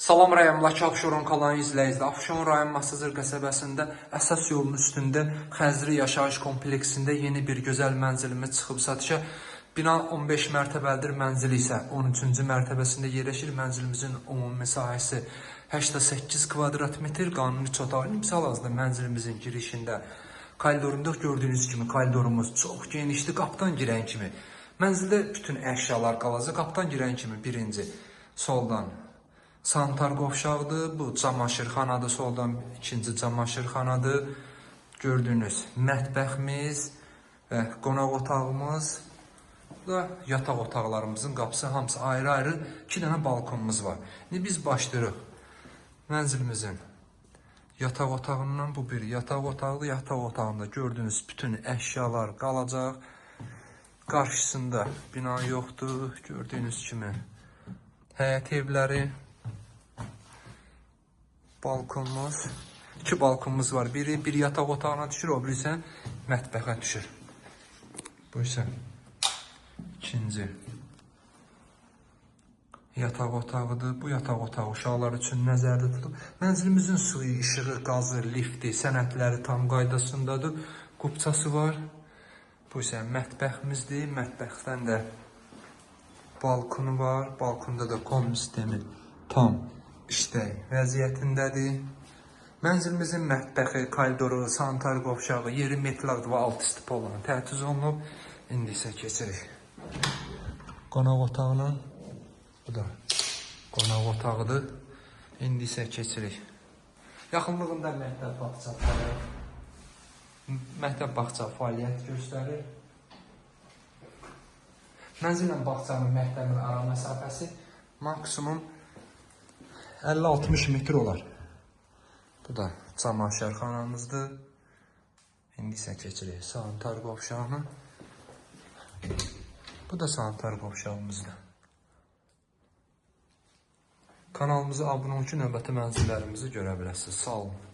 Salam rayonundakı Abşeron kanalının izləyiciləri. Abşeron rayon Masazır qəsəbəsində əsas yolun üstündə Xəzri yaşayış kompleksində yeni bir gözəl mənzilimiz çıxıb satışa. Bina 15 mərtəbəlidir, mənzil isə 13-cü mərtəbəsində yerləşir. Mənzilimizin ümumi sahəsi 88 kvadrat metr. Qanuni otaq imza hazırda mənzilimizin girişində koridorunda gördüyünüz kimi koridorumuz çox genişdir. Qapıdan girən kimi mənzildə bütün əşyalar qalacaq. Qapıdan girən kimi birinci soldan sanitar qovşaqdır. Bu camaşırxanadır. Soldan ikinci camaşırxanadır. Gördüyünüz mətbəximiz və qonaq otağımız. Bu da yataq otaqlarımızın qapısı hamısı ayrı-ayrı. 2 dənə balkonumuz var. İndi biz başlayırıq mənzilimizin yataq otağından. Bu bir yataq otağıdır. Yataq otağında gördüyünüz bütün əşyalar qalacaq. Qarşısında bina yoxdur. Gördüyünüz kimi həyət evləri. Balkonumuz. 2 balkonumuz var. Biri bir yataq otağına düşür, o biri isə mətbəxə düşür. Bu isə ikinci yataq otağıdır. Bu yataq otağı uşaqlar üçün nəzərdə tutulub. Mənzilimizin suyu, işığı, qazı, lifti, sənədləri tam qaydasındadır. Qubçası var. Bu isə mətbəximizdir. Mətbəxdən də balkonu var. Balkonda da kombi sistemi tam işlək vəziyyətindədir. Mənzilimizin mətbəxi, koridoru, sanitar qovşağı, yeri metlaqdır və alt istip olan təchiz olunub. İndi isə keçirik qonaq otağına. Bu da qonaq otağıdır. İndi isə keçirik. Yaxınlığında məktəb bağça fəaliyyət göstərir. Mənzillə bağçanın məktəbin ara məsafəsi maksimum 50-60 metr olar. Bu da camaşırxanamızdır. İndi isə keçirik sanitar qovşağına. Bu da sanitar qovşağımızdır. Kanalımıza abunə olun ki, növbəti mənzillərimizi görə biləsiniz. Sağ olun.